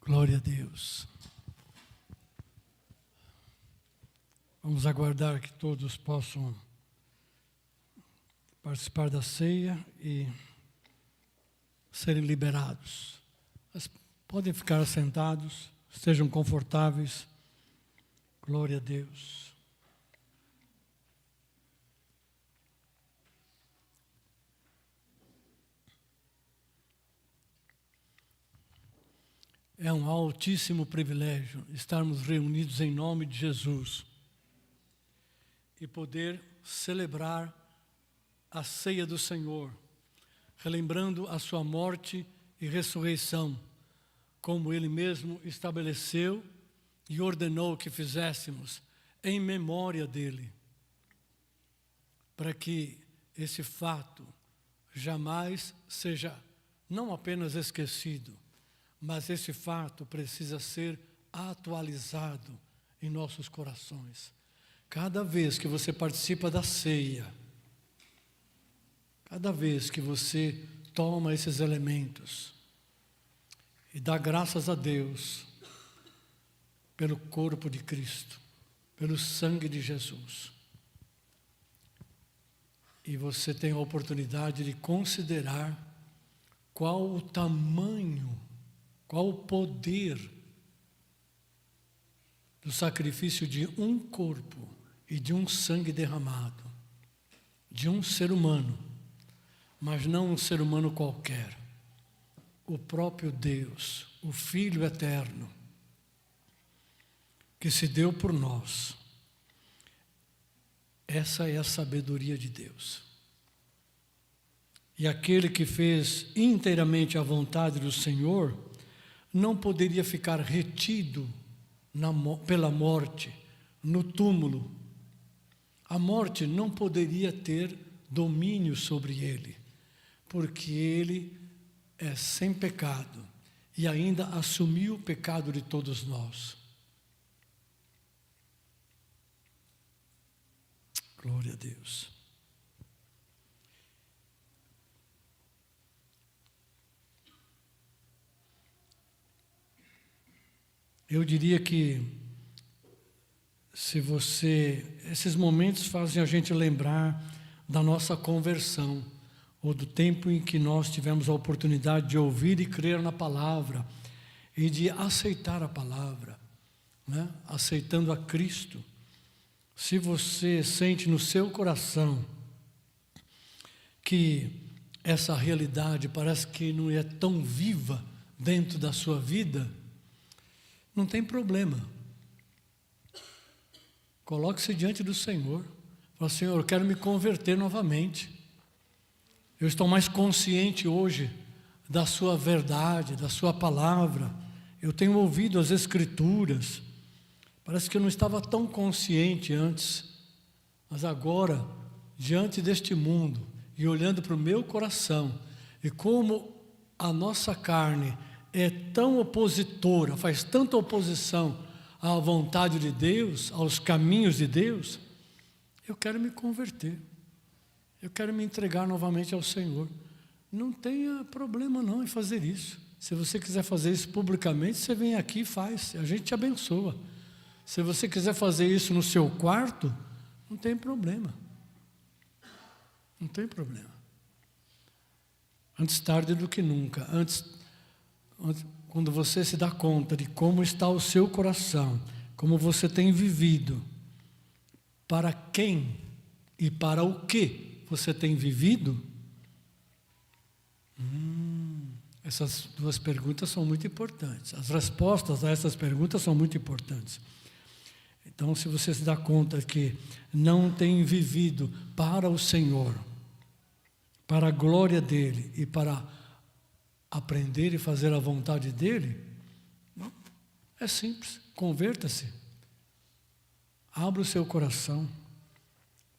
Glória a Deus. Vamos aguardar que todos possam participar da ceia e serem liberados. Mas podem ficar sentados, estejam confortáveis. Glória a Deus. É um altíssimo privilégio estarmos reunidos em nome de Jesus e poder celebrar a ceia do Senhor, relembrando a sua morte e ressurreição, como Ele mesmo estabeleceu e ordenou que fizéssemos em memória dEle, para que esse fato jamais seja não apenas esquecido, mas esse fato precisa ser atualizado em nossos corações. Cada vez que você participa da ceia, cada vez que você toma esses elementos e dá graças a Deus pelo corpo de Cristo, pelo sangue de Jesus, e você tem a oportunidade de considerar qual o tamanho, qual o poder do sacrifício de um corpo e de um sangue derramado, de um ser humano, mas não um ser humano qualquer, o próprio Deus, o Filho eterno, que se deu por nós. Essa é a sabedoria de Deus. E aquele que fez inteiramente a vontade do Senhor não poderia ficar retido pela morte, no túmulo. A morte não poderia ter domínio sobre ele, porque ele é sem pecado e ainda assumiu o pecado de todos nós. Glória a Deus. Eu diria que esses momentos fazem a gente lembrar da nossa conversão, ou do tempo em que nós tivemos a oportunidade de ouvir e crer na palavra, e de aceitar a palavra, né? Aceitando a Cristo. Se você sente no seu coração que essa realidade parece que não é tão viva dentro da sua vida, não tem problema. Coloque-se diante do Senhor. Fala: Senhor, eu quero me converter novamente. Eu estou mais consciente hoje da sua verdade, da sua palavra. Eu tenho ouvido as Escrituras. Parece que eu não estava tão consciente antes. Mas agora, diante deste mundo e olhando para o meu coração, e como a nossa carne é tão opositora, faz tanta oposição à vontade de Deus, aos caminhos de Deus, eu quero me converter, eu quero me entregar novamente ao Senhor. Não tenha problema não em fazer isso. Se você quiser fazer isso publicamente, você vem aqui e faz, a gente te abençoa. Se você quiser fazer isso no seu quarto, não tem problema. Não tem problema. Antes tarde do que nunca, quando você se dá conta de como está o seu coração, como você tem vivido, para quem e para o que você tem vivido, essas duas perguntas são muito importantes. As respostas a essas perguntas são muito importantes. Então, se você se dá conta que não tem vivido para o Senhor, para a glória dEle e para aprender e fazer a vontade dEle, é simples, converta-se. Abra o seu coração,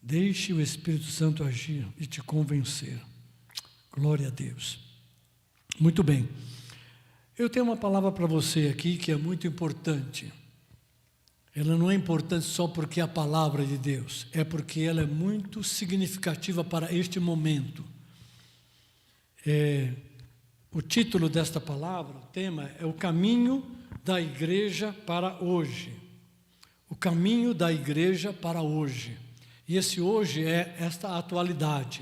deixe o Espírito Santo agir e te convencer. Glória a Deus. Muito bem. Eu tenho uma palavra para você aqui que é muito importante. Ela não é importante só porque é a palavra de Deus, é porque ela é muito significativa para este momento. O título desta palavra, o tema, é o caminho da igreja para hoje. O caminho da igreja para hoje. E esse hoje é esta atualidade.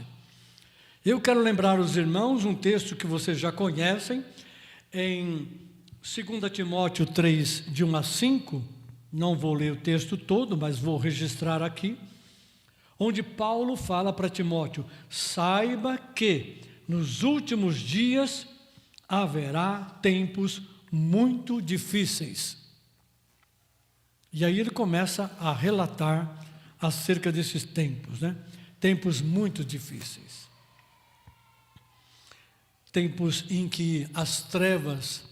Eu quero lembrar os irmãos um texto que vocês já conhecem, em 2 Timóteo 3, de 1 a 5, não vou ler o texto todo, mas vou registrar aqui, onde Paulo fala para Timóteo: saiba que nos últimos dias haverá tempos muito difíceis. E aí ele começa a relatar acerca desses tempos, né? Tempos muito difíceis. Tempos em que as trevas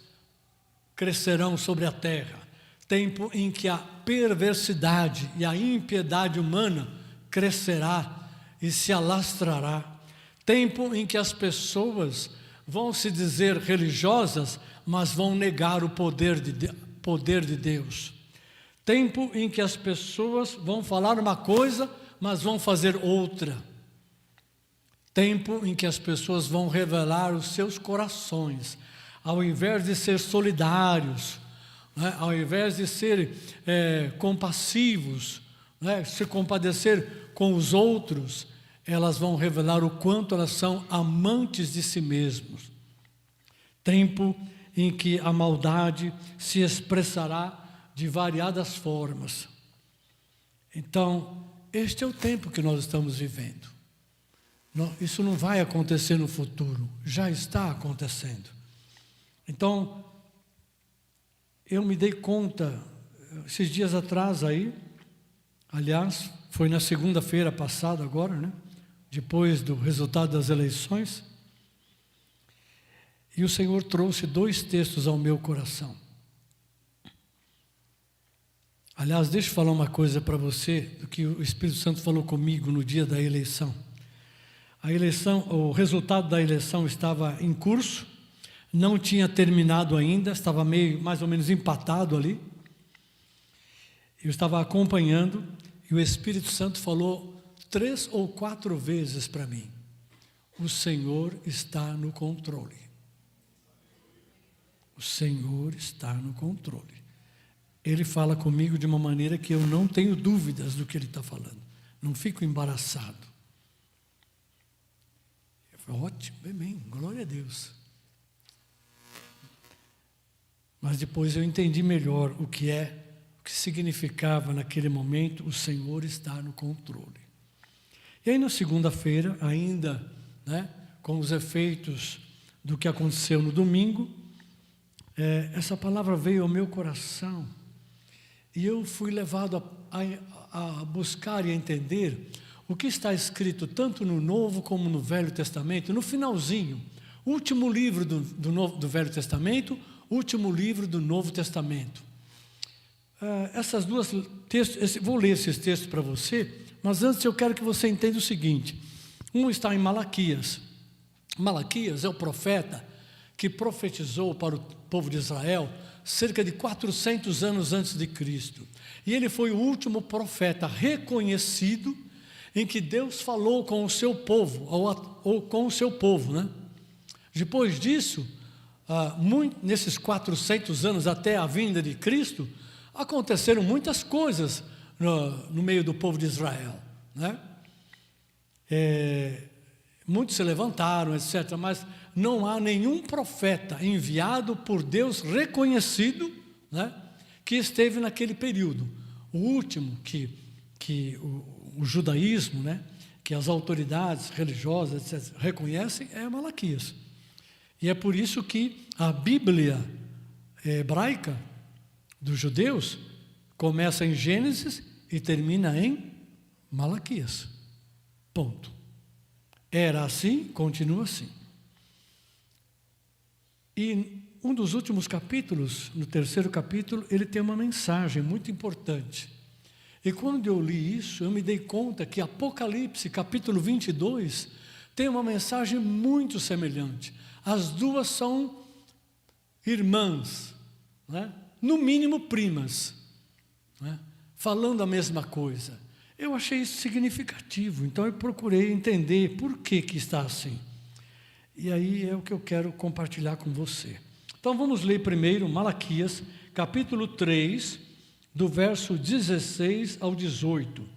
crescerão sobre a terra. Tempo em que a perversidade e a impiedade humana crescerá e se alastrará. Tempo em que as pessoas vão se dizer religiosas, mas vão negar o poder de Deus. Tempo em que as pessoas vão falar uma coisa, mas vão fazer outra. Tempo em que as pessoas vão revelar os seus corações, ao invés de ser solidários, né? Ao invés de serem compassivos, né? Se compadecer com os outros, elas vão revelar o quanto elas são amantes de si mesmos. Tempo em que a maldade se expressará de variadas formas. Então, este é o tempo que nós estamos vivendo. Isso não vai acontecer no futuro, já está acontecendo. Então, eu me dei conta, esses dias atrás aí, aliás, foi na segunda-feira passada agora, né? Depois do resultado das eleições, e o Senhor trouxe 2 textos ao meu coração. Aliás, deixa eu falar uma coisa para você, do que o Espírito Santo falou comigo no dia da eleição. A eleição, o resultado da eleição estava em curso, não tinha terminado ainda, estava mais ou menos empatado ali. Eu estava acompanhando e o Espírito Santo falou 3 ou 4 vezes para mim: o Senhor está no controle. O Senhor está no controle. Ele fala comigo de uma maneira que eu não tenho dúvidas do que Ele está falando. Não fico embaraçado. Eu falei: ótimo, bem, glória a Deus. Mas depois eu entendi melhor o que significava naquele momento: o Senhor está no controle. E aí na segunda-feira, ainda, né, com os efeitos do que aconteceu no domingo, essa palavra veio ao meu coração. E eu fui levado a buscar e a entender o que está escrito tanto no Novo como no Velho Testamento, no finalzinho, último livro do Velho Testamento, último livro do Novo Testamento. Essas duas textos, vou ler esses textos para você, mas antes eu quero que você entenda o seguinte: um está em Malaquias. Malaquias é o profeta que profetizou para o povo de Israel cerca de 400 anos antes de Cristo. E ele foi o último profeta reconhecido em que Deus falou com o seu povo, ou com o seu povo, né? Depois disso, nesses 400 anos até a vinda de Cristo, aconteceram muitas coisas no meio do povo de Israel, né? Muitos se levantaram, etc., mas não há nenhum profeta enviado por Deus reconhecido, né, que esteve naquele período. O último que o judaísmo, né, que as autoridades religiosas, etc., reconhecem, é Malaquias. E é por isso que a Bíblia hebraica dos judeus começa em Gênesis e termina em Malaquias. Ponto. Era assim, continua assim. E um dos últimos capítulos, no 3º capítulo, ele tem uma mensagem muito importante. E quando eu li isso, eu me dei conta que Apocalipse, capítulo 22, tem uma mensagem muito semelhante. As duas são irmãs, né? No mínimo primas, né? Falando a mesma coisa. Eu achei isso significativo, então eu procurei entender por que está assim. E aí é o que eu quero compartilhar com você. Então vamos ler primeiro Malaquias, capítulo 3, do verso 16 ao 18.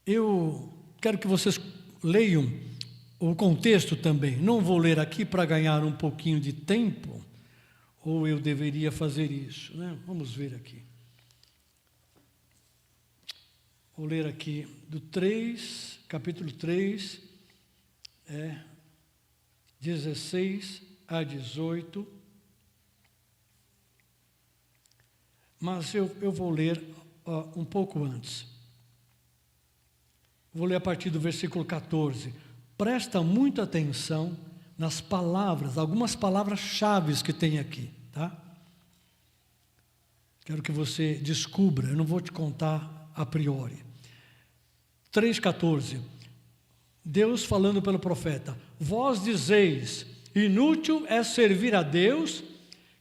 Eu quero que vocês leiam o contexto também. Não vou ler aqui para ganhar um pouquinho de tempo, ou eu deveria fazer isso, né? Vamos ver aqui. Vou ler aqui do 3, capítulo 3, 16 a 18. Mas eu vou ler um pouco antes. Vou ler a partir do versículo 14. Presta muita atenção nas palavras, algumas palavras-chave que tem aqui, tá? Quero que você descubra, eu não vou te contar a priori. 3,14. Deus falando pelo profeta: vós dizeis, inútil é servir a Deus,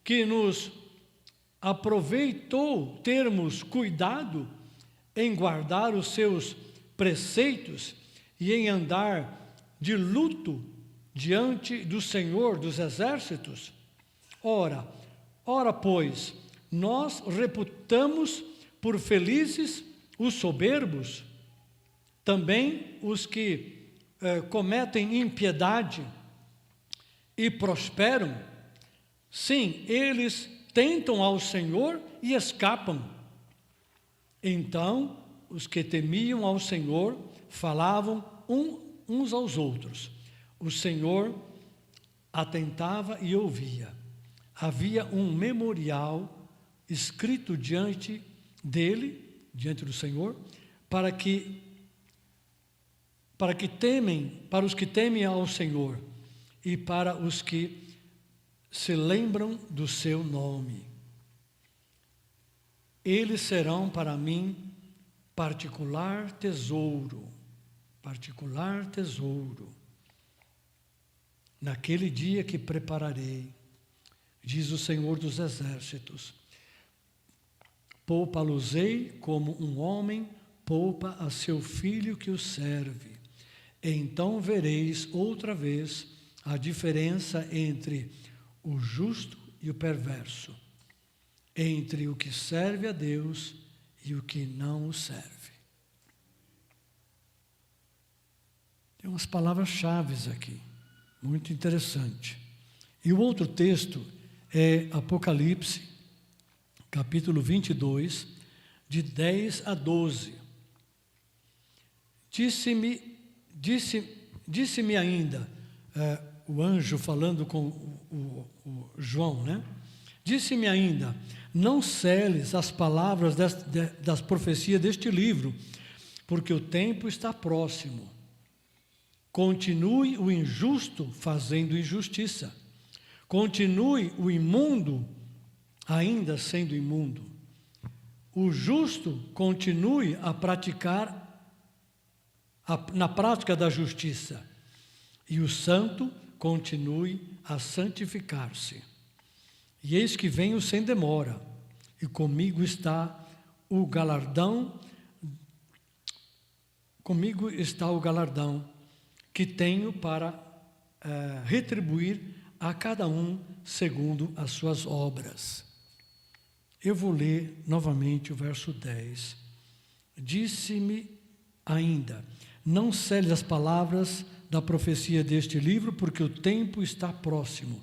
que nos aproveitou termos cuidado em guardar os seus preceitos e em andar de luto diante do Senhor dos Exércitos? Ora, pois, nós reputamos por felizes os soberbos, também os que cometem impiedade e prosperam. Sim, eles tentam ao Senhor e escapam. Então, os que temiam ao Senhor falavam uns aos outros. O Senhor atentava e ouvia. Havia um memorial escrito diante dele, diante do Senhor, para os que temem ao Senhor e para os que se lembram do seu nome. Eles serão para mim particular tesouro, naquele dia que prepararei, diz o Senhor dos Exércitos. Poupa-los-ei como um homem poupa a seu filho que o serve. Então vereis outra vez a diferença entre o justo e o perverso, entre o que serve a Deus e o que não o serve. Tem umas palavras-chave aqui, muito interessante. E o outro texto é Apocalipse, capítulo 22, de 10 a 12. Disse-me ainda, o anjo falando com o João, né? Disse-me ainda, não seles as palavras das profecias deste livro, porque o tempo está próximo. Continue o injusto fazendo injustiça. Continue o imundo ainda sendo imundo. O justo continue a praticar na prática da justiça. E o santo continue a santificar-se. E eis que venho sem demora, e comigo está o galardão que tenho para retribuir a cada um segundo as suas obras. Eu vou ler novamente o verso 10. Disse-me ainda, não seles as palavras da profecia deste livro, porque o tempo está próximo.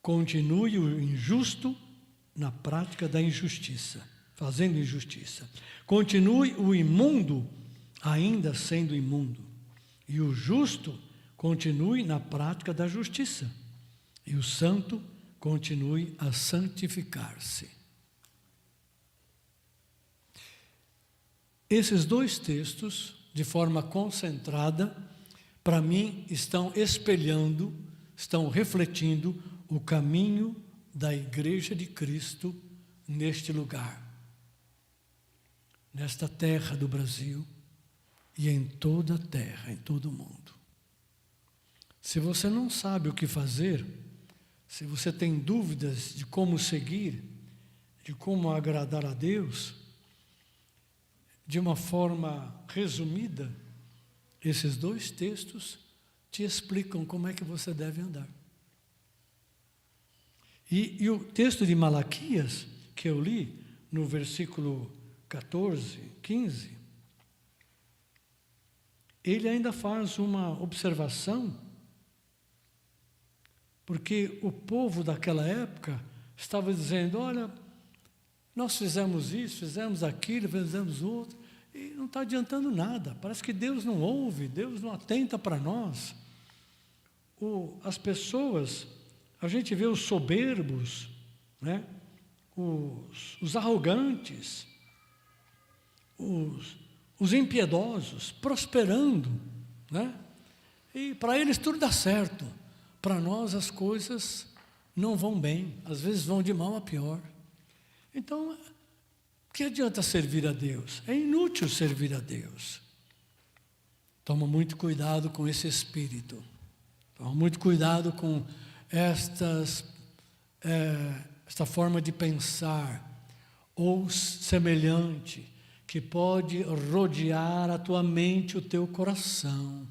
Continue o injusto na prática da injustiça, fazendo injustiça. Continue o imundo ainda sendo imundo. E o justo continue na prática da justiça. E o santo continue a santificar-se. Esses dois textos, de forma concentrada, para mim, estão espelhando, estão refletindo o caminho da Igreja de Cristo neste lugar, nesta terra do Brasil e em toda a terra, em todo o mundo. Se você não sabe o que fazer, se você tem dúvidas de como seguir, de como agradar a Deus, de uma forma resumida, esses dois textos te explicam como é que você deve andar. E o texto de Malaquias, que eu li, no versículo 14, 15, ele ainda faz uma observação, porque o povo daquela época estava dizendo, olha, nós fizemos isso, fizemos aquilo, fizemos outro, e não está adiantando nada, parece que Deus não ouve, Deus não atenta para nós. As pessoas, a gente vê os soberbos, né? Os arrogantes, os impiedosos, prosperando, né? E para eles tudo dá certo, para nós as coisas não vão bem, às vezes vão de mal a pior. Então, que adianta servir a Deus? É inútil servir a Deus. Toma muito cuidado com esse espírito, toma muito cuidado com esta forma de pensar, ou semelhante, que pode rodear a tua mente, o teu coração,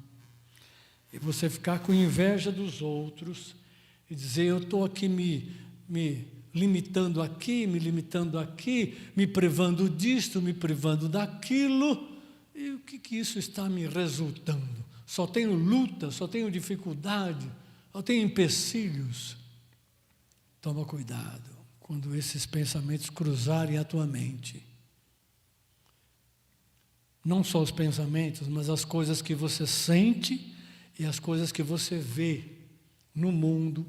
e você ficar com inveja dos outros, e dizer, eu estou aqui me limitando aqui, me privando disto, me privando daquilo, e o que isso está me resultando? Só tenho luta, só tenho dificuldade, só tenho empecilhos. Toma cuidado quando esses pensamentos cruzarem a tua mente. Não só os pensamentos, mas as coisas que você sente e as coisas que você vê no mundo,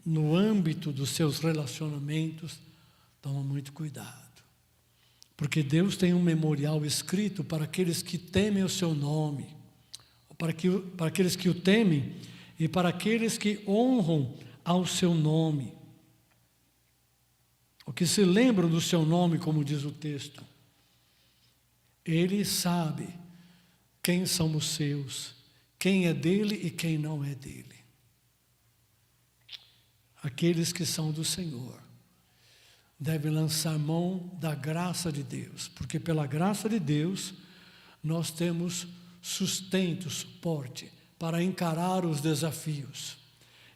no âmbito dos seus relacionamentos. Toma muito cuidado, porque Deus tem um memorial escrito para aqueles que temem o seu nome, para aqueles que o temem e para aqueles que honram ao seu nome, o que se lembram do seu nome, como diz o texto. Ele sabe quem são os seus, quem é dele e quem não é dele. Aqueles que são do Senhor devem lançar mão da graça de Deus, porque pela graça de Deus nós temos sustento, suporte para encarar os desafios.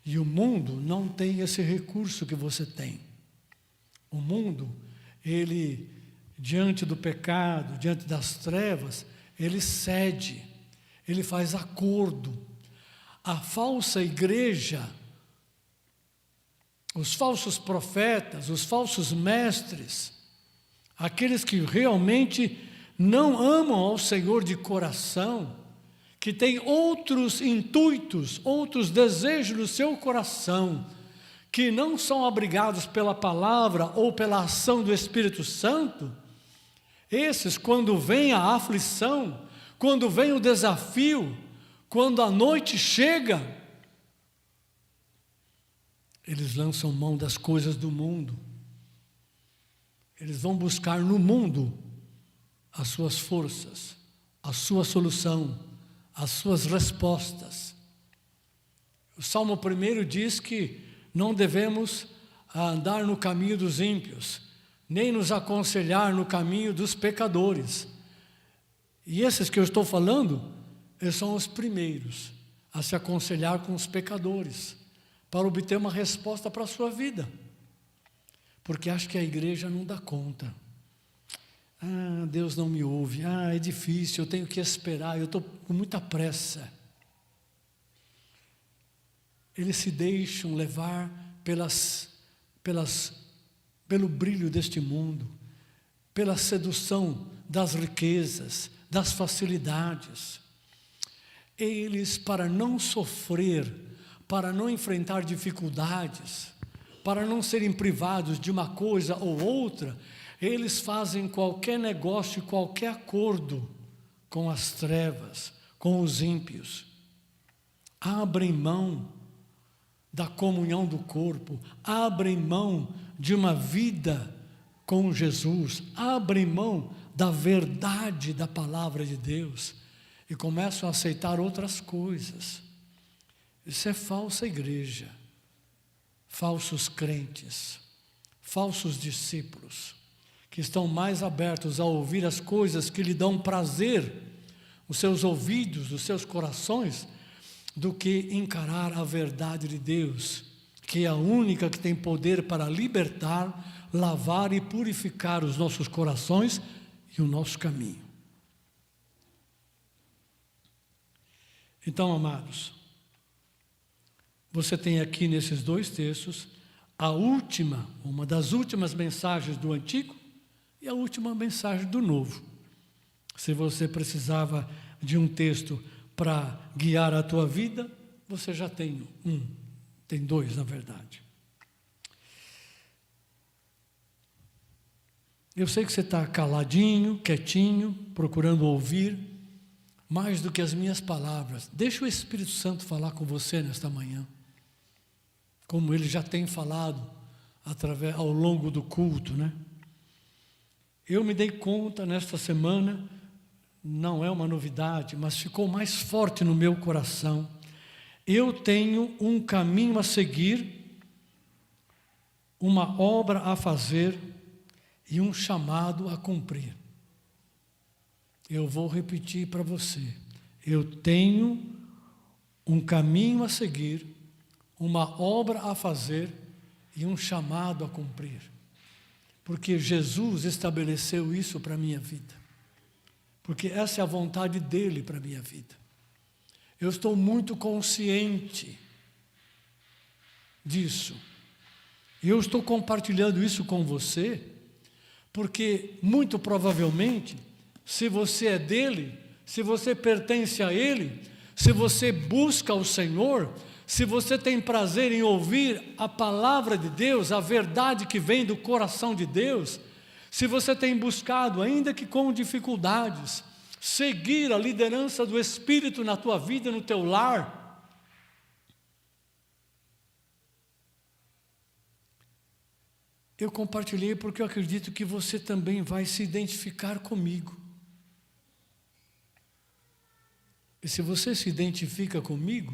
E o mundo não tem esse recurso que você tem. O mundo, ele, diante do pecado, diante das trevas, ele cede, ele faz acordo. A falsa igreja, os falsos profetas, os falsos mestres, aqueles que realmente não amam ao Senhor de coração, que têm outros intuitos, outros desejos no seu coração, que não são abrigados pela palavra ou pela ação do Espírito Santo, esses, quando vem a aflição, quando vem o desafio, quando a noite chega, eles lançam mão das coisas do mundo. Eles vão buscar no mundo as suas forças, a sua solução, as suas respostas. O Salmo 1 diz que não devemos andar no caminho dos ímpios, nem nos aconselhar no caminho dos pecadores. E esses que eu estou falando, eles são os primeiros a se aconselhar com os pecadores, para obter uma resposta para a sua vida. Porque acho que a igreja não dá conta. Deus não me ouve. É difícil, eu tenho que esperar, eu estou com muita pressa. Eles se deixam levar pelo brilho deste mundo, pela sedução das riquezas, das facilidades. Eles, para não sofrer, para não enfrentar dificuldades, para não serem privados de uma coisa ou outra, eles fazem qualquer negócio, qualquer acordo com as trevas, com os ímpios. Abrem mão da comunhão do corpo, abrem mão de uma vida com Jesus, abrem mão da verdade da palavra de Deus e começam a aceitar outras coisas. Isso é falsa igreja, falsos crentes, falsos discípulos, que estão mais abertos a ouvir as coisas que lhe dão prazer, os seus ouvidos, os seus corações, do que encarar a verdade de Deus, que é a única que tem poder para libertar, lavar e purificar os nossos corações e o nosso caminho. Então, amados, você tem aqui nesses dois textos uma das últimas mensagens do Antigo e a última mensagem do Novo. Se você precisava de um texto para guiar a tua vida, você já tem tem dois, na verdade. Eu sei que você está caladinho, quietinho, procurando ouvir, mais do que as minhas palavras. Deixa o Espírito Santo falar com você nesta manhã, como ele já tem falado ao longo do culto, né? Eu me dei conta nesta semana, não é uma novidade, mas ficou mais forte no meu coração. Eu tenho um caminho a seguir, uma obra a fazer e um chamado a cumprir. Eu vou repetir para você. Eu tenho um caminho a seguir, uma obra a fazer e um chamado a cumprir. Porque Jesus estabeleceu isso para a minha vida. Porque essa é a vontade dele para a minha vida. Eu estou muito consciente disso. E eu estou compartilhando isso com você, porque muito provavelmente, se você é dele, se você pertence a ele, se você busca o Senhor, se você tem prazer em ouvir a palavra de Deus, a verdade que vem do coração de Deus, se você tem buscado, ainda que com dificuldades, seguir a liderança do Espírito na tua vida, no teu lar, eu compartilhei porque eu acredito que você também vai se identificar comigo. E se você se identifica comigo,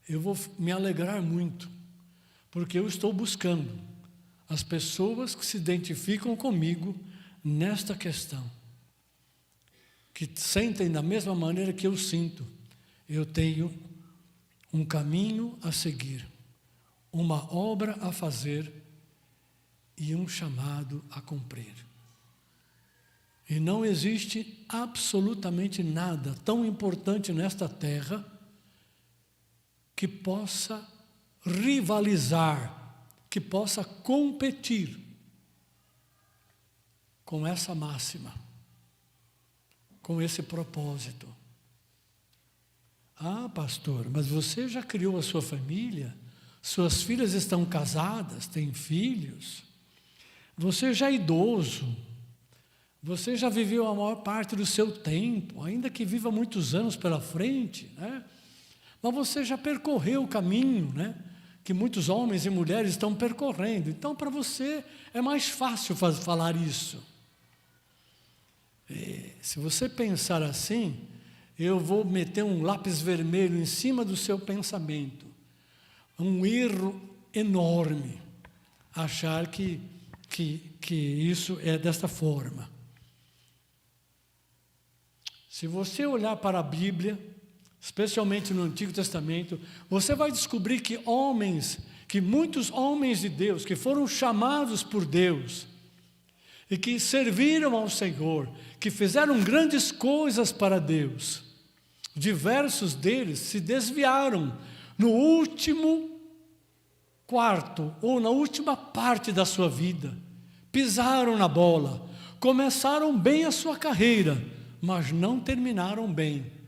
eu vou me alegrar muito, porque eu estou buscando as pessoas que se identificam comigo nesta questão, que sentem da mesma maneira que eu sinto. Eu tenho um caminho a seguir, uma obra a fazer e um chamado a cumprir. E não existe absolutamente nada tão importante nesta terra que possa rivalizar, que possa competir com essa máxima, com esse propósito. Ah, pastor, mas você já criou a sua família, suas filhas estão casadas, têm filhos, você já é idoso, você já viveu a maior parte do seu tempo, ainda que viva muitos anos pela frente, né? Mas você já percorreu o caminho, né, que muitos homens e mulheres estão percorrendo. Então, para você, é mais fácil falar isso. Se você pensar assim, eu vou meter um lápis vermelho em cima do seu pensamento. Um erro enorme, achar que isso é desta forma. Se você olhar para a Bíblia, especialmente no Antigo Testamento, você vai descobrir que muitos homens de Deus, que foram chamados por Deus, e que serviram ao Senhor, que fizeram grandes coisas para Deus, diversos deles se desviaram no último quarto, ou na última parte da sua vida, pisaram na bola, começaram bem a sua carreira, mas não terminaram bem.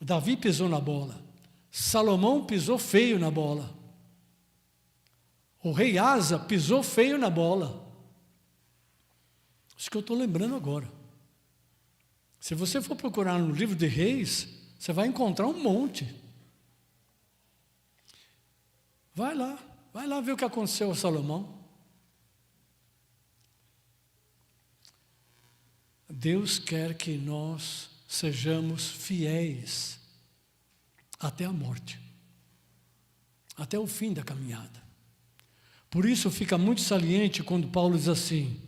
Davi pisou na bola, Salomão pisou feio na bola, o rei Asa pisou feio na bola. Isso que eu estou lembrando agora. Se você for procurar no livro de Reis, você vai encontrar um monte. Vai lá ver o que aconteceu a Salomão. Deus quer que nós sejamos fiéis até a morte, até o fim da caminhada. Por isso fica muito saliente quando Paulo diz assim,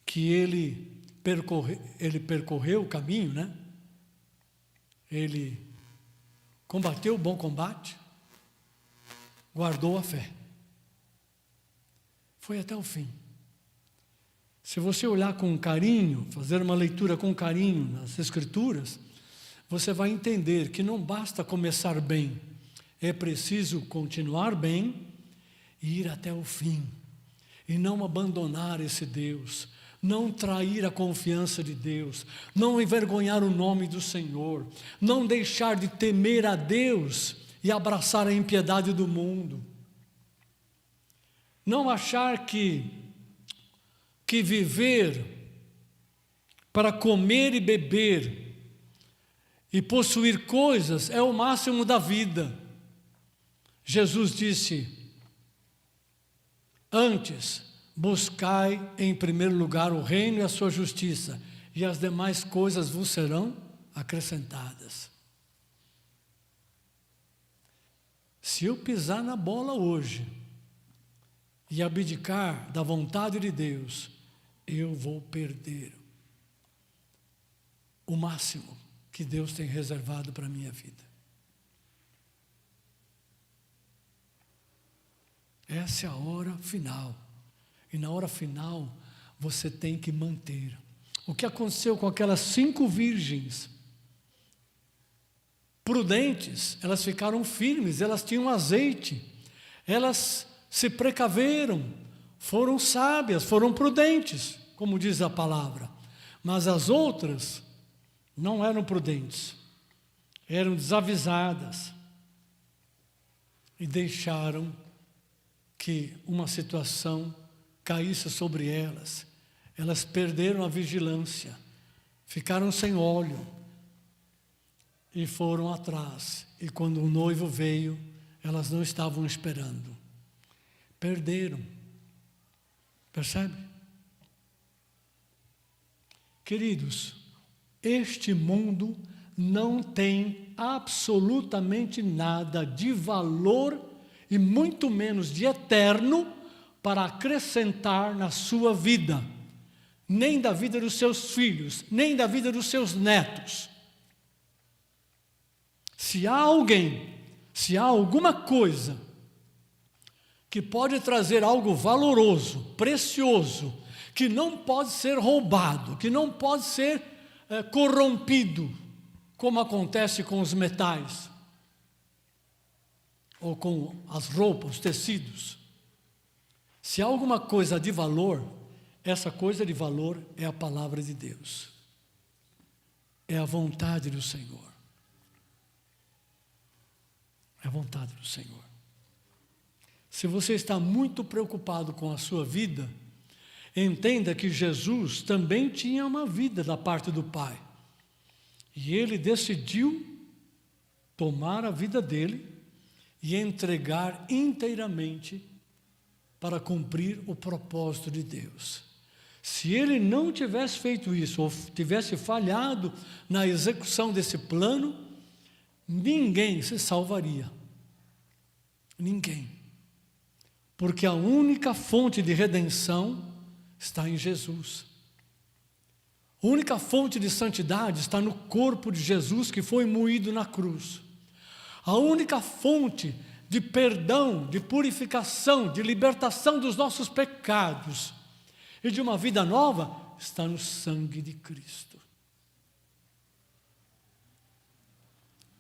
que ele percorreu o caminho, né? ele combateu o bom combate, guardou a fé. Foi até o fim. Se você olhar com carinho, fazer uma leitura com carinho nas Escrituras, você vai entender que não basta começar bem, é preciso continuar bem e ir até o fim. E não abandonar esse Deus, não trair a confiança de Deus, não envergonhar o nome do Senhor, não deixar de temer a Deus e abraçar a impiedade do mundo. Não achar que viver para comer e beber e possuir coisas é o máximo da vida. Jesus disse: antes, buscai em primeiro lugar o reino e a sua justiça, e as demais coisas vos serão acrescentadas. Se eu pisar na bola hoje e abdicar da vontade de Deus, eu vou perder o máximo que Deus tem reservado para a minha vida. Essa é a hora final. E na hora final, você tem que manter. O que aconteceu com aquelas 5 virgens? Prudentes, elas ficaram firmes, elas tinham azeite, elas se precaveram, foram sábias, foram prudentes, como diz a palavra. Mas as outras não eram prudentes, eram desavisadas e deixaram que uma situação caísse sobre elas. Elas perderam a vigilância, ficaram sem óleo e foram atrás. E quando o noivo veio, elas não estavam esperando. Perderam. Percebe? Queridos, este mundo não tem absolutamente nada de valor e muito menos de eterno para acrescentar na sua vida, nem da vida dos seus filhos, nem da vida dos seus netos. Se há alguém, se há alguma coisa que pode trazer algo valoroso, precioso, que não pode ser roubado, que não pode ser corrompido, como acontece com os metais, ou com as roupas, os tecidos. Se há alguma coisa de valor, essa coisa de valor é a palavra de Deus. É a vontade do Senhor. É a vontade do Senhor. Se você está muito preocupado com a sua vida, entenda que Jesus também tinha uma vida da parte do Pai. E ele decidiu tomar a vida dele e entregar inteiramente para cumprir o propósito de Deus. Se ele não tivesse feito isso, ou tivesse falhado na execução desse plano, ninguém se salvaria. Ninguém. Porque a única fonte de redenção está em Jesus. A única fonte de santidade está no corpo de Jesus que foi moído na cruz. A única fonte de perdão, de purificação, de libertação dos nossos pecados e de uma vida nova está no sangue de Cristo.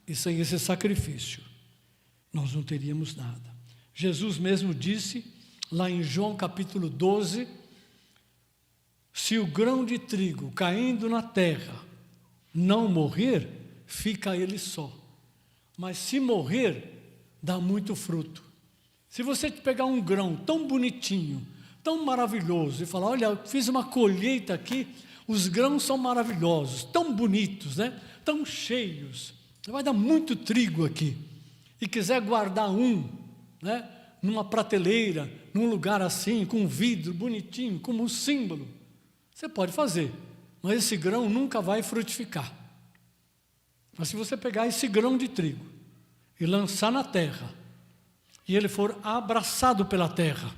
E sem esse sacrifício, nós não teríamos nada. Jesus mesmo disse, lá em João capítulo 12, se o grão de trigo caindo na terra não morrer, fica ele só. Mas se morrer, dá muito fruto. Se você pegar um grão tão bonitinho, tão maravilhoso, e falar, olha, eu fiz uma colheita aqui, os grãos são maravilhosos, tão bonitos, né? Tão cheios, vai dar muito trigo aqui, e quiser guardar né? Numa prateleira, num lugar assim, com vidro bonitinho, como um símbolo, você pode fazer, mas esse grão nunca vai frutificar. Mas se você pegar esse grão de trigo e lançar na terra, e ele for abraçado pela terra,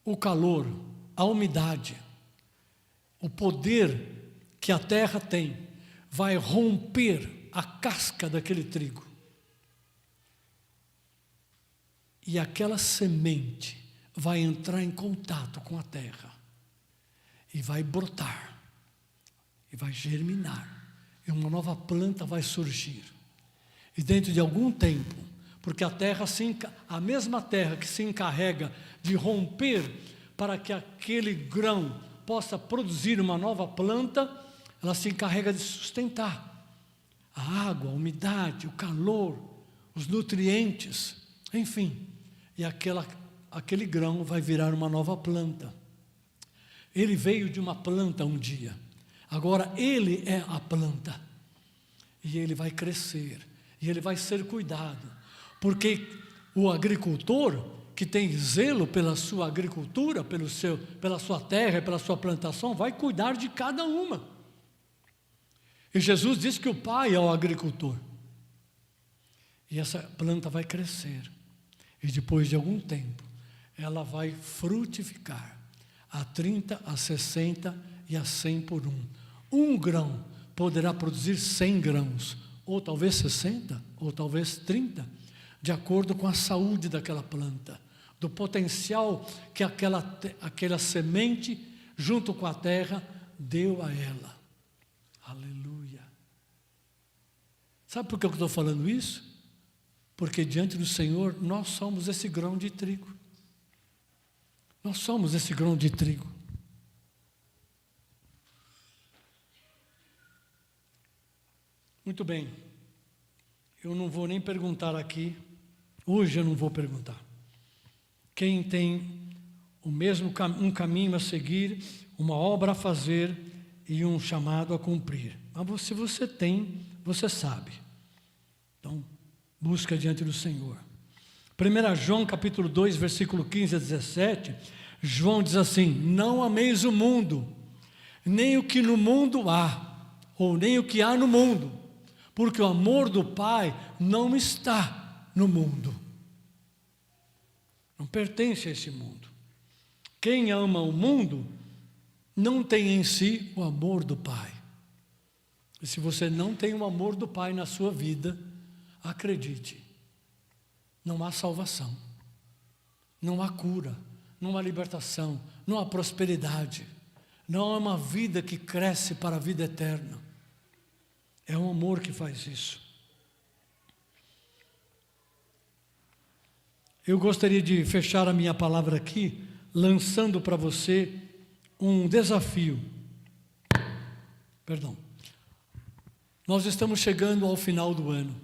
o calor, a umidade, o poder que a terra tem, vai romper a casca daquele trigo. E aquela semente vai entrar em contato com a terra. E vai brotar. E vai germinar. E uma nova planta vai surgir. E dentro de algum tempo, porque a mesma terra que se encarrega de romper para que aquele grão possa produzir uma nova planta, ela se encarrega de sustentar a água, a umidade, o calor, os nutrientes, enfim. E aquele grão vai virar uma nova planta. Ele veio de uma planta um dia. Agora ele é a planta. E ele vai crescer. E ele vai ser cuidado. Porque o agricultor que tem zelo pela sua agricultura, pela sua terra, pela sua plantação, vai cuidar de cada uma. E Jesus disse que o Pai é o agricultor. E essa planta vai crescer. E depois de algum tempo, ela vai frutificar. A 30, a 60 e a 100 por um. Um grão poderá produzir 100 grãos. Ou talvez 60, ou talvez 30. De acordo com a saúde daquela planta. Do potencial que aquela semente, junto com a terra, deu a ela. Aleluia. Sabe por que eu estou falando isso? Porque diante do Senhor, nós somos esse grão de trigo. Nós somos esse grão de trigo. Muito bem. Eu não vou nem perguntar aqui. Hoje eu não vou perguntar. Quem tem um caminho a seguir, uma obra a fazer e um chamado a cumprir. Mas se você tem, você sabe. Então, busca diante do Senhor. 1 João capítulo 2, versículo 15 a 17, João diz assim: não ameis o mundo, nem o que no mundo há, ou nem o que há no mundo, porque o amor do Pai não está no mundo. Não pertence a esse mundo. Quem ama o mundo não tem em si o amor do Pai. E se você não tem o amor do Pai na sua vida, acredite, não há salvação, não há cura, não há libertação, não há prosperidade, não há uma vida que cresce para a vida eterna. É o amor que faz isso. Eu gostaria de fechar a minha palavra aqui, lançando para você um desafio. Nós estamos chegando ao final do ano.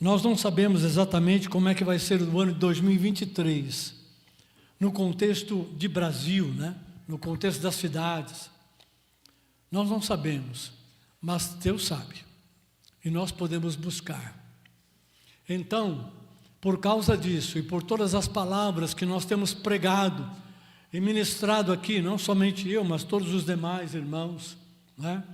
Nós não sabemos exatamente como é que vai ser o ano de 2023, no contexto de Brasil, né? No contexto das cidades. Nós não sabemos, mas Deus sabe, e nós podemos buscar. Então, por causa disso e por todas as palavras que nós temos pregado e ministrado aqui, não somente eu, mas todos os demais irmãos, né?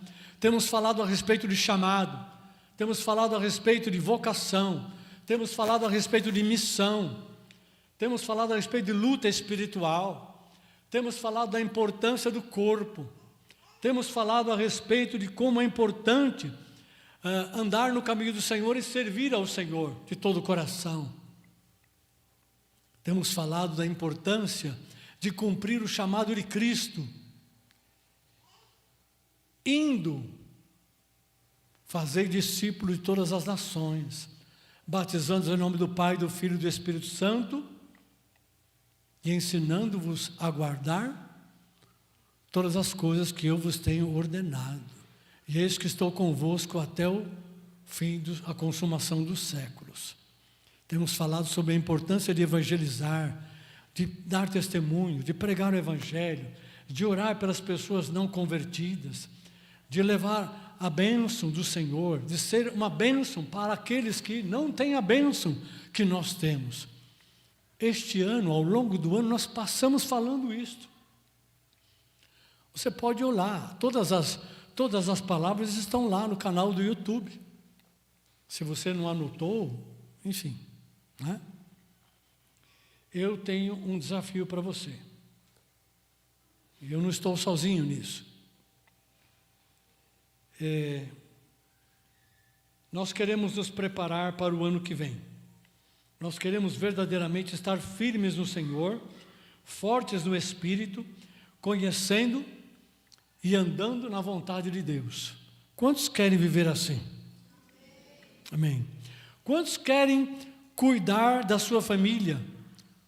Temos falado a respeito de chamado, temos falado a respeito de vocação, temos falado a respeito de missão, temos falado a respeito de luta espiritual, temos falado da importância do corpo, temos falado a respeito de como é importante andar no caminho do Senhor e servir ao Senhor de todo o coração. Temos falado da importância de cumprir o chamado de Cristo, indo fazer discípulos de todas as nações, batizando-os em nome do Pai, do Filho e do Espírito Santo, e ensinando-vos a guardar todas as coisas que eu vos tenho ordenado. E eis que estou convosco até o fim, a consumação dos séculos. Temos falado sobre a importância de evangelizar, de dar testemunho, de pregar o Evangelho, de orar pelas pessoas não convertidas, de levar a bênção do Senhor, de ser uma bênção para aqueles que não têm a bênção que nós temos. Este ano, ao longo do ano, nós passamos falando isto. Você pode olhar, todas as palavras estão lá no canal do YouTube. Se você não anotou, enfim, né? Eu tenho um desafio para você. Eu não estou sozinho nisso. nós queremos nos preparar para o ano que vem. Nós queremos verdadeiramente estar firmes no Senhor, fortes no Espírito, conhecendo e andando na vontade de Deus. Quantos querem viver assim? Amém. Quantos querem cuidar da sua família,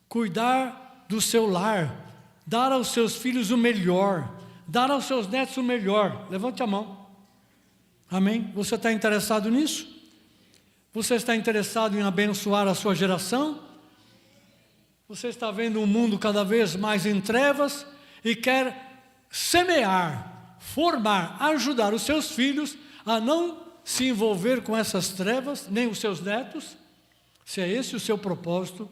cuidar do seu lar, dar aos seus filhos o melhor, dar aos seus netos o melhor? Levante a mão. Amém? Você está interessado nisso? Você está interessado em abençoar a sua geração? Você está vendo um mundo cada vez mais em trevas e quer semear, formar, ajudar os seus filhos a não se envolver com essas trevas, nem os seus netos? Se é esse o seu propósito,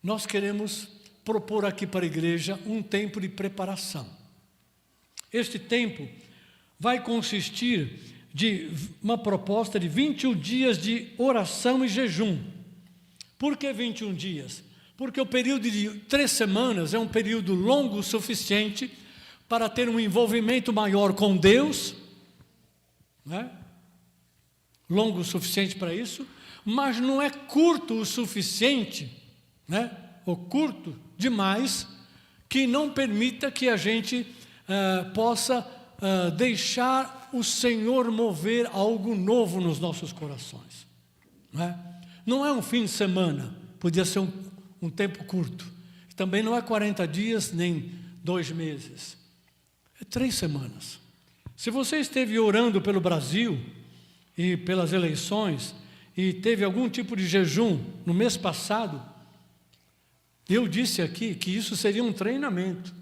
nós queremos propor aqui para a igreja um tempo de preparação. Este tempo vai consistir de uma proposta de 21 dias de oração e jejum. Por que 21 dias? Porque o período de 3 semanas é um período longo o suficiente para ter um envolvimento maior com Deus, né? Longo o suficiente para isso, mas não é curto o suficiente, né? Ou curto demais, que não permita que a gente possa deixar o Senhor mover algo novo nos nossos corações, não é um fim de semana, podia ser um tempo curto, também não é 40 dias nem 2 meses, é 3 semanas. Se você esteve orando pelo Brasil e pelas eleições e teve algum tipo de jejum no mês passado, eu disse aqui que isso seria um treinamento.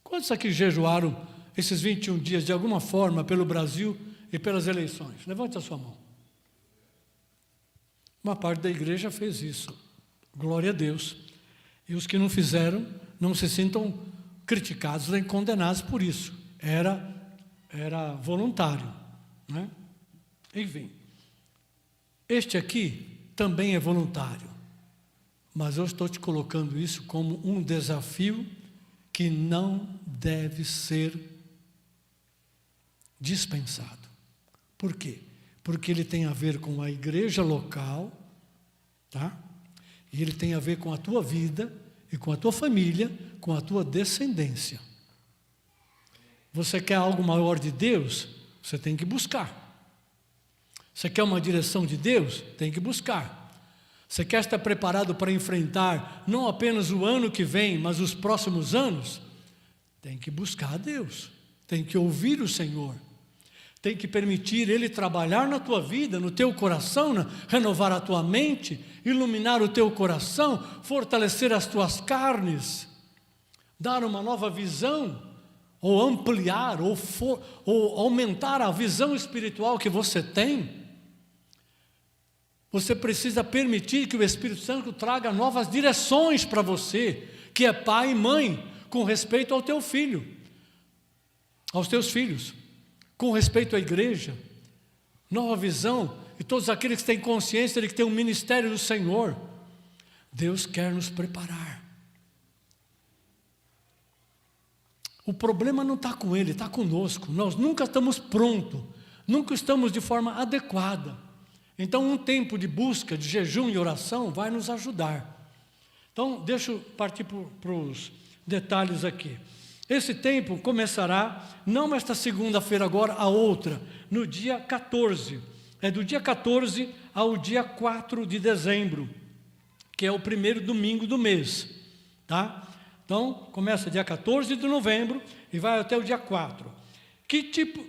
Quantos aqui jejuaram esses 21 dias de alguma forma pelo Brasil e pelas eleições? Levante a sua mão. Uma parte da igreja fez isso, glória a Deus. E os que não fizeram, não se sintam criticados nem condenados por isso. Era voluntário, né? Enfim, este aqui também é voluntário, mas eu estou te colocando isso como um desafio que não deve ser dispensado. Por quê? Porque ele tem a ver com a igreja local, tá? E ele tem a ver com a tua vida e com a tua família, com a tua descendência. Você quer algo maior de Deus? Você tem que buscar. Você quer uma direção de Deus? Tem que buscar. Você quer estar preparado para enfrentar não apenas o ano que vem, mas os próximos anos? Tem que buscar a Deus, tem que ouvir o Senhor, tem que permitir Ele trabalhar na tua vida, no teu coração, renovar a tua mente, iluminar o teu coração, fortalecer as tuas carnes, dar uma nova visão, ou ampliar, ou aumentar a visão espiritual que você tem. Você precisa permitir que o Espírito Santo traga novas direções para você, que é pai e mãe, com respeito ao teu filho, aos teus filhos, com respeito à igreja, nova visão, e todos aqueles que têm consciência de que tem um ministério do Senhor. Deus quer nos preparar. O problema não está com Ele, está conosco. Nós nunca estamos prontos, nunca estamos de forma adequada. Então um tempo de busca, de jejum e oração vai nos ajudar. Então deixa eu partir para os detalhes aqui. Esse tempo começará, não esta segunda-feira agora, a outra, no dia 14. É do dia 14 ao dia 4 de dezembro, que é o primeiro domingo do mês, tá? Então, começa dia 14 de novembro e vai até o dia 4. Que tipo,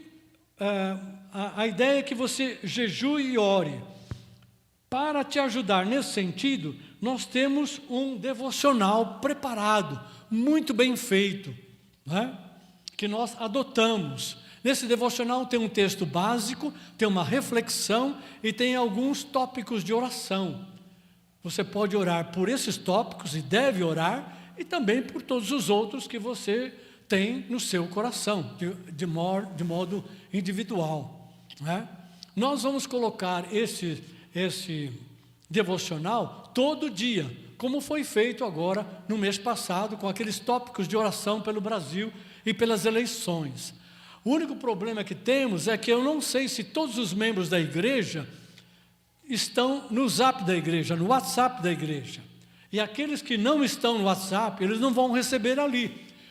a ideia é que você jejue e ore. Para te ajudar nesse sentido, nós temos um devocional preparado, muito bem feito, né? Que nós adotamos. Nesse devocional tem um texto básico, tem uma reflexão e tem alguns tópicos de oração. Você pode orar por esses tópicos e deve orar, e também por todos os outros que você tem no seu coração, de modo individual, né? Nós vamos colocar esse devocional todo dia, como foi feito agora no mês passado, com aqueles tópicos de oração pelo Brasil e pelas eleições. O único problema que temos é que eu não sei se todos os membros da igreja estão no Zap da igreja, no WhatsApp da igreja. E aqueles que não estão no WhatsApp, eles não vão receber ali.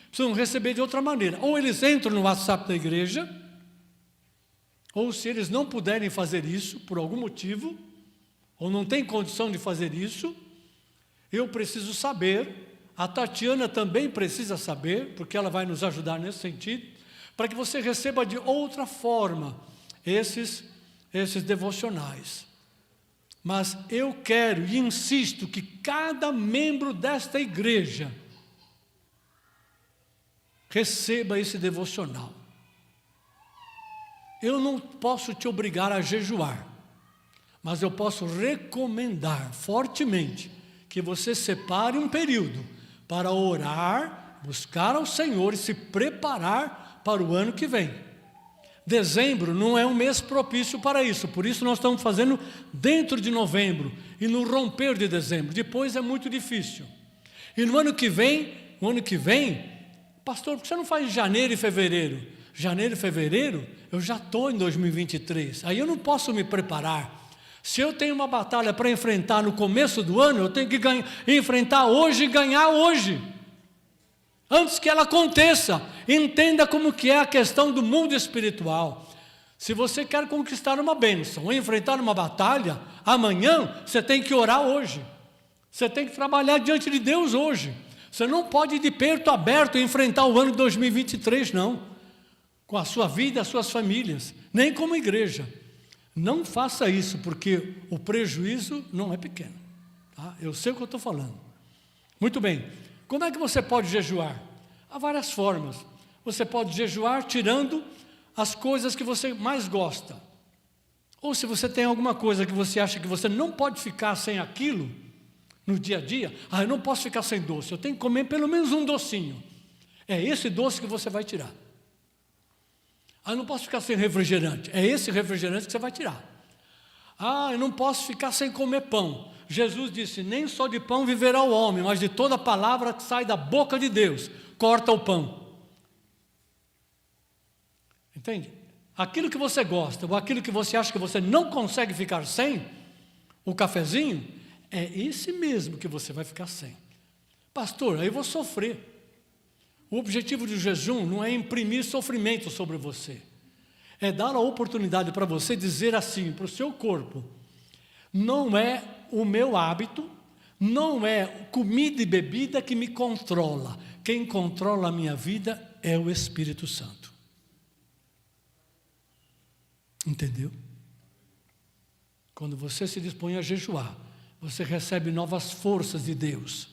Precisam receber de outra maneira. Ou eles entram no WhatsApp da igreja, ou se eles não puderem fazer isso, por algum motivo, ou não têm condição de fazer isso, eu preciso saber, a Tatiana também precisa saber, porque ela vai nos ajudar nesse sentido, para que você receba de outra forma esses devocionais. Mas eu quero e insisto que cada membro desta igreja receba esse devocional. Eu não posso te obrigar a jejuar, mas eu posso recomendar fortemente que você separe um período para orar, buscar ao Senhor e se preparar para o ano que vem. Dezembro não é um mês propício para isso, por isso nós estamos fazendo dentro de novembro e no romper de dezembro. Depois é muito difícil. E no ano que vem, pastor, por que você não faz janeiro e fevereiro? Janeiro e fevereiro, eu já estou em 2023, aí eu não posso me preparar. Se eu tenho uma batalha para enfrentar no começo do ano, eu tenho que enfrentar hoje e ganhar hoje. Antes que ela aconteça, entenda como que é a questão do mundo espiritual. Se você quer conquistar uma bênção ou enfrentar uma batalha, amanhã você tem que orar hoje. Você tem que trabalhar diante de Deus hoje. Você não pode ir de peito aberto e enfrentar o ano de 2023, não. Com a sua vida e as suas famílias, nem como igreja. Não faça isso, porque o prejuízo não é pequeno. Tá? Eu sei o que eu estou falando. Muito bem. Como é que você pode jejuar? Há várias formas. Você pode jejuar tirando as coisas que você mais gosta. Ou se você tem alguma coisa que você acha que você não pode ficar sem aquilo no dia a dia, eu não posso ficar sem doce, eu tenho que comer pelo menos um docinho. É esse doce que você vai tirar. Eu não posso ficar sem refrigerante. É esse refrigerante que você vai tirar. Eu não posso ficar sem comer pão. Jesus disse, nem só de pão viverá o homem, mas de toda palavra que sai da boca de Deus. Corta o pão. Entende? Aquilo que você gosta, ou aquilo que você acha que você não consegue ficar sem, o cafezinho, é esse mesmo que você vai ficar sem. Pastor, aí eu vou sofrer. O objetivo do jejum não é imprimir sofrimento sobre você. É dar a oportunidade para você dizer assim para o seu corpo, não é o meu hábito, não é comida e bebida que me controla. Quem controla a minha vida é o Espírito Santo. Entendeu? Quando você se dispõe a jejuar, você recebe novas forças de Deus.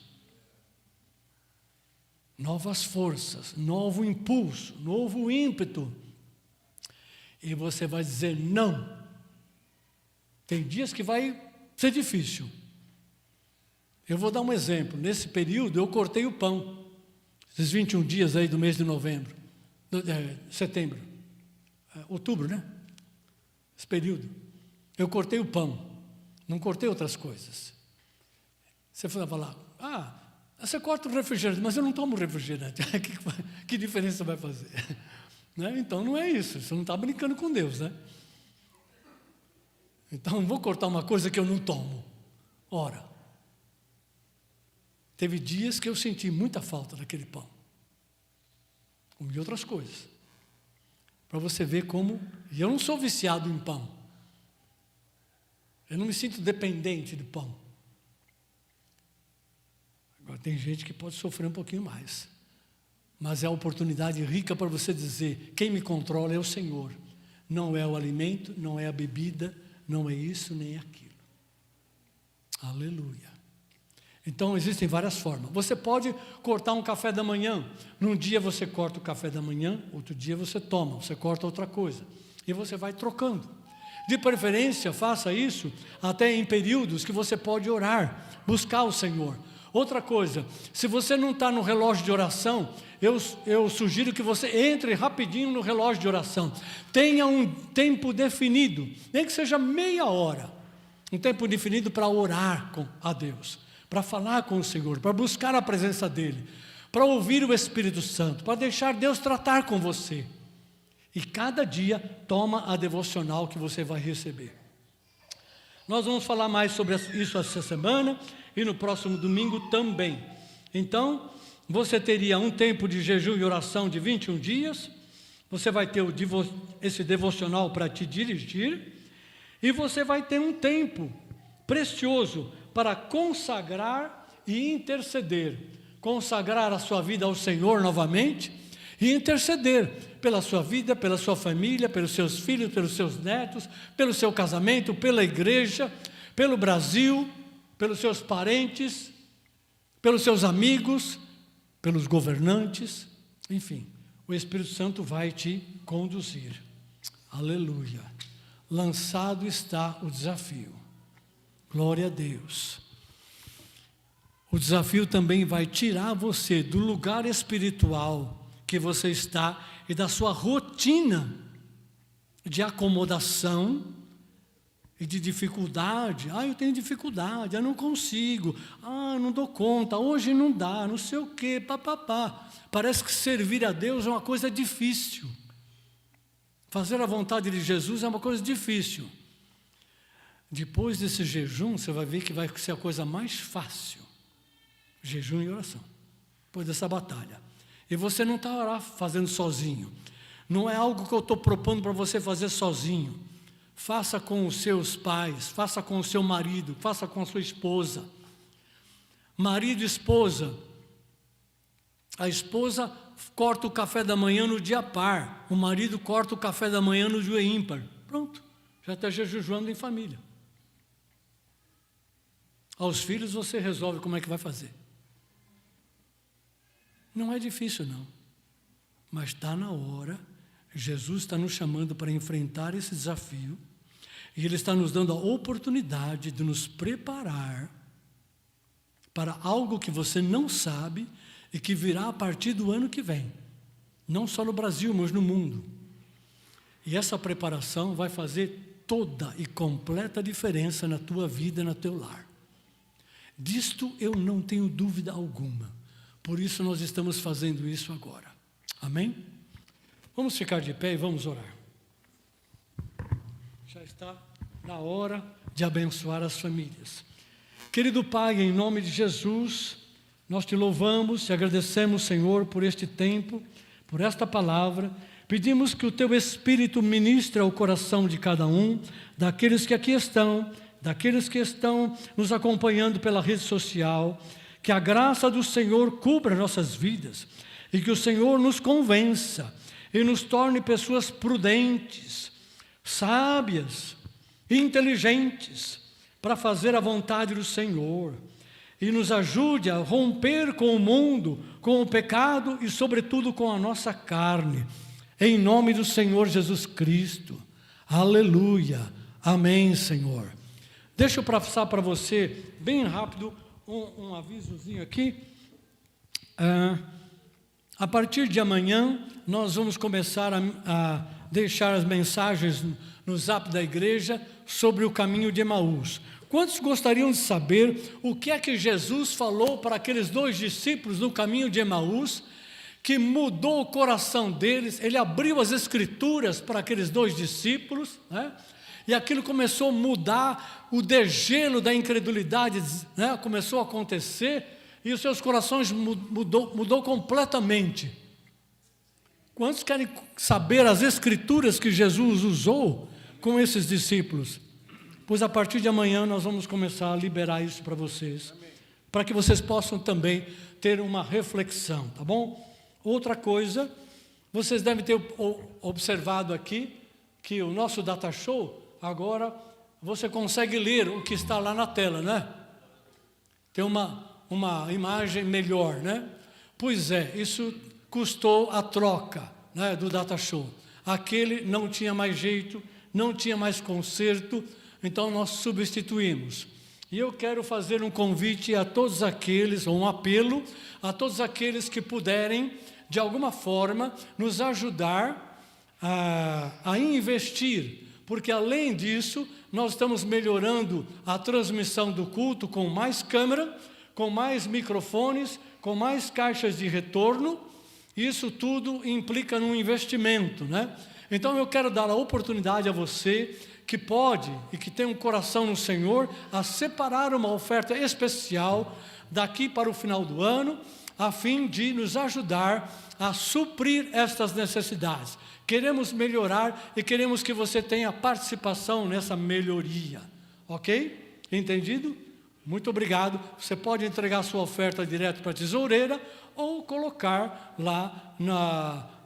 Novas forças, novo impulso, novo ímpeto. E você vai dizer não. Tem dias que vai ser difícil. Eu vou dar um exemplo. Nesse período eu cortei o pão. Esses 21 dias aí do mês de novembro. Setembro. Outubro, né? Esse período. Eu cortei o pão. Não cortei outras coisas. Você vai falar, você corta o refrigerante, mas eu não tomo refrigerante. Que diferença vai fazer? Né? Então não é isso, você não está brincando com Deus, né? Então não vou cortar uma coisa que eu não tomo. Ora, teve dias que eu senti muita falta daquele pão. Comi outras coisas. Para você ver como, e eu não sou viciado em pão. Eu não me sinto dependente de pão. Agora, tem gente que pode sofrer um pouquinho mais. Mas é a oportunidade rica para você dizer, quem me controla é o Senhor. Não é o alimento, não é a bebida, não é isso nem aquilo. Aleluia. Então, existem várias formas. Você pode cortar um café da manhã. Num dia você corta o café da manhã, outro dia você toma, você corta outra coisa. E você vai trocando. De preferência, faça isso até em períodos que você pode orar, buscar o Senhor. Outra coisa, se você não está no relógio de oração, eu sugiro que você entre rapidinho no relógio de oração. Tenha um tempo definido, nem que seja meia hora. Um tempo definido para orar a Deus, para falar com o Senhor, para buscar a presença dEle, para ouvir o Espírito Santo, para deixar Deus tratar com você. E cada dia toma a devocional que você vai receber. Nós vamos falar mais sobre isso essa semana e no próximo domingo também. Então, você teria um tempo de jejum e oração de 21 dias, você vai ter esse devocional para te dirigir, e você vai ter um tempo precioso para consagrar e interceder. Consagrar a sua vida ao Senhor novamente e interceder pela sua vida, pela sua família, pelos seus filhos, pelos seus netos, pelo seu casamento, pela igreja, pelo Brasil, pelos seus parentes, pelos seus amigos, pelos governantes, enfim, o Espírito Santo vai te conduzir. Aleluia. Lançado está o desafio. Glória a Deus. O desafio também vai tirar você do lugar espiritual que você está e da sua rotina de acomodação e de dificuldade. Eu tenho dificuldade, eu não consigo, eu não dou conta, hoje não dá, não sei o quê, papapá. Parece que servir a Deus é uma coisa difícil. Fazer a vontade de Jesus é uma coisa difícil. Depois desse jejum, você vai ver que vai ser a coisa mais fácil. Jejum e oração. Depois dessa batalha. E você não está fazendo sozinho. Não é algo que eu estou propondo para você fazer sozinho. Faça com os seus pais, faça com o seu marido, faça com a sua esposa. Marido e esposa. A esposa corta o café da manhã no dia par. O marido corta o café da manhã no dia ímpar. Pronto, já está jejuando em família. Aos filhos você resolve como é que vai fazer. Não é difícil não, mas está na hora. Jesus está nos chamando para enfrentar esse desafio, e Ele está nos dando a oportunidade de nos preparar para algo que você não sabe e que virá a partir do ano que vem, não só no Brasil, mas no mundo. E essa preparação vai fazer toda e completa diferença na tua vida, no teu lar. Disto eu não tenho dúvida alguma. Por isso nós estamos fazendo isso agora. Amém? Vamos ficar de pé e vamos orar. Já está na hora de abençoar as famílias. Querido Pai, em nome de Jesus, nós te louvamos e agradecemos, Senhor, por este tempo, por esta palavra. Pedimos que o teu Espírito ministre ao coração de cada um, daqueles que aqui estão, daqueles que estão nos acompanhando pela rede social. Que a graça do Senhor cubra nossas vidas e que o Senhor nos convença e nos torne pessoas prudentes, sábias, inteligentes, para fazer a vontade do Senhor, e nos ajude a romper com o mundo, com o pecado e sobretudo com a nossa carne, em nome do Senhor Jesus Cristo. Aleluia, amém, Senhor. Deixa eu passar para você bem rápido um avisozinho aqui. A partir de amanhã nós vamos começar a deixar as mensagens no Zap da igreja sobre o caminho de Emaús. Quantos gostariam de saber o que é que Jesus falou para aqueles 2 discípulos no caminho de Emaús, que mudou o coração deles? Ele abriu as escrituras para aqueles 2 discípulos, né? E aquilo começou a mudar, o degelo da incredulidade, né, começou a acontecer, e os seus corações mudou completamente. Quantos querem saber as escrituras que Jesus usou com esses discípulos? Pois a partir de amanhã nós vamos começar a liberar isso para vocês, para que vocês possam também ter uma reflexão, tá bom? Outra coisa, vocês devem ter observado aqui, que o nosso data show, agora você consegue ler o que está lá na tela, né? Tem uma imagem melhor, né? Pois é, isso custou a troca, né, do data show. Aquele não tinha mais jeito, não tinha mais conserto, então nós substituímos. E eu quero fazer um convite a todos aqueles, ou um apelo, a todos aqueles que puderem, de alguma forma, nos ajudar a investir. Porque além disso, nós estamos melhorando a transmissão do culto com mais câmera, com mais microfones, com mais caixas de retorno. Isso tudo implica num investimento, né? Então eu quero dar a oportunidade a você que pode e que tem um coração no Senhor a separar uma oferta especial daqui para o final do ano, a fim de nos ajudar a suprir estas necessidades. Queremos melhorar e queremos que você tenha participação nessa melhoria, ok? Entendido? Muito obrigado. Você pode entregar a sua oferta direto para a tesoureira ou colocar lá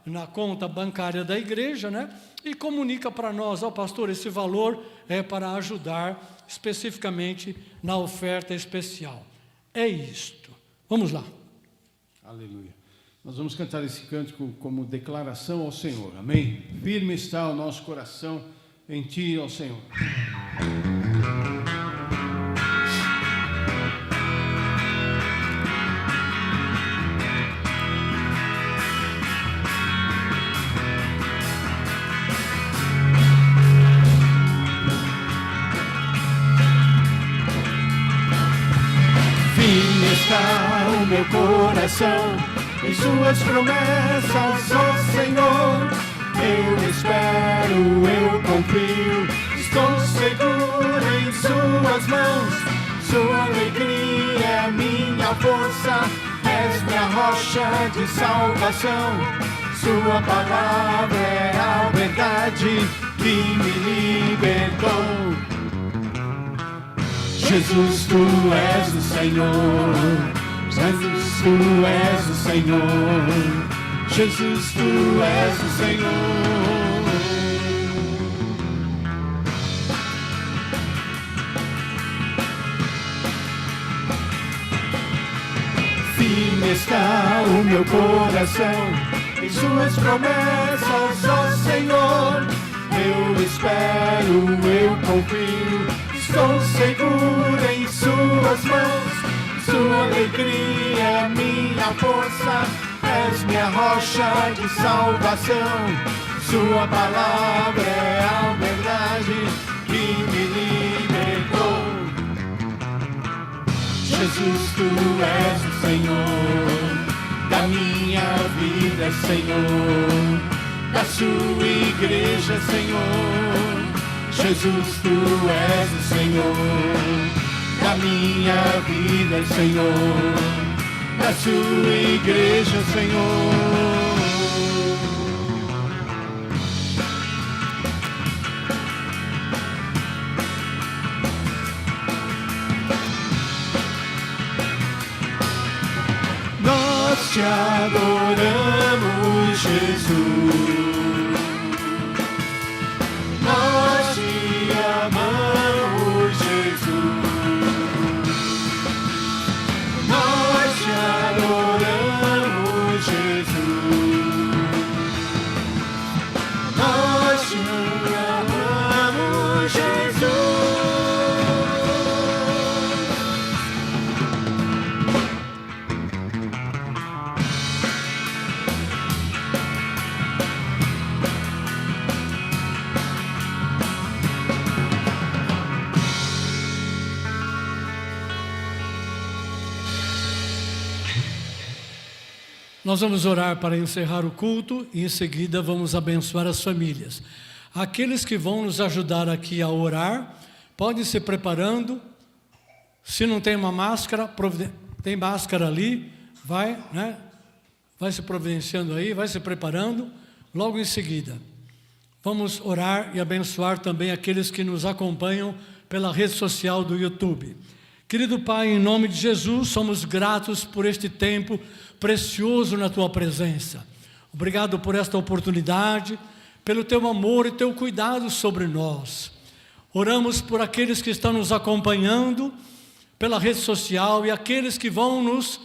na conta bancária da igreja, né? E comunica para nós, pastor, esse valor é para ajudar especificamente na oferta especial. É isto. Vamos lá. Aleluia. Nós vamos cantar esse cântico como declaração ao Senhor. Amém? Firme está o nosso coração em Ti, ó Senhor. Firme está o meu coração em Suas promessas, ó Senhor. Eu espero, eu confio, estou seguro em Suas mãos. Sua alegria é a minha força, és minha rocha de salvação. Sua palavra é a verdade que me libertou. Jesus, Tu és o Senhor. Jesus, Tu és o Senhor. Jesus, Tu és o Senhor. Firme está o meu coração em Suas promessas, ó Senhor. Eu espero, eu confio, estou seguro em Suas mãos. Sua alegria é a minha força, és minha rocha de salvação. Sua palavra é a verdade que me libertou. Jesus, Tu és o Senhor da minha vida, Senhor, da Sua igreja, Senhor. Jesus, Tu és o Senhor da minha vida, Senhor, da Sua igreja, Senhor. Nós Te adoramos, Jesus. Nós Te amamos, Jesus. Nós Te adoramos, Jesus. Nós Te amamos, Jesus. Nós vamos orar para encerrar o culto e em seguida vamos abençoar as famílias. Aqueles que vão nos ajudar aqui a orar, podem se preparando. Se não tem uma máscara, tem máscara ali, vai se providenciando aí, vai se preparando. Logo em seguida, vamos orar e abençoar também aqueles que nos acompanham pela rede social do YouTube. Querido Pai, em nome de Jesus, somos gratos por este tempo precioso na Tua presença. Obrigado por esta oportunidade, pelo Teu amor e Teu cuidado sobre nós. Oramos por aqueles que estão nos acompanhando pela rede social e aqueles que vão nos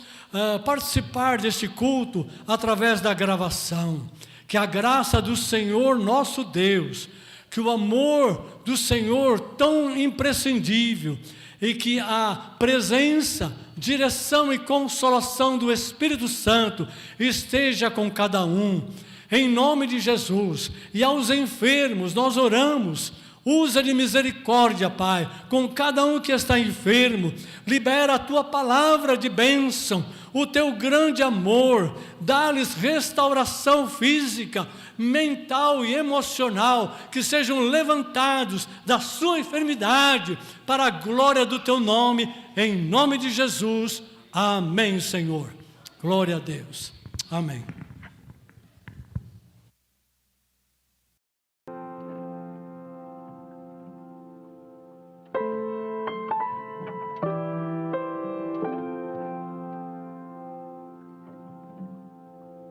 participar deste culto através da gravação. Que a graça do Senhor nosso Deus, que o amor do Senhor tão imprescindível e que a presença, direção e consolação do Espírito Santo esteja com cada um, em nome de Jesus. E aos enfermos nós oramos, usa de misericórdia, Pai, com cada um que está enfermo, libera a Tua palavra de bênção, o teu grande amor, dá-lhes restauração física, mental e emocional, que sejam levantados da sua enfermidade para a glória do teu nome, em nome de Jesus. Amém, Senhor. Glória a Deus. Amém.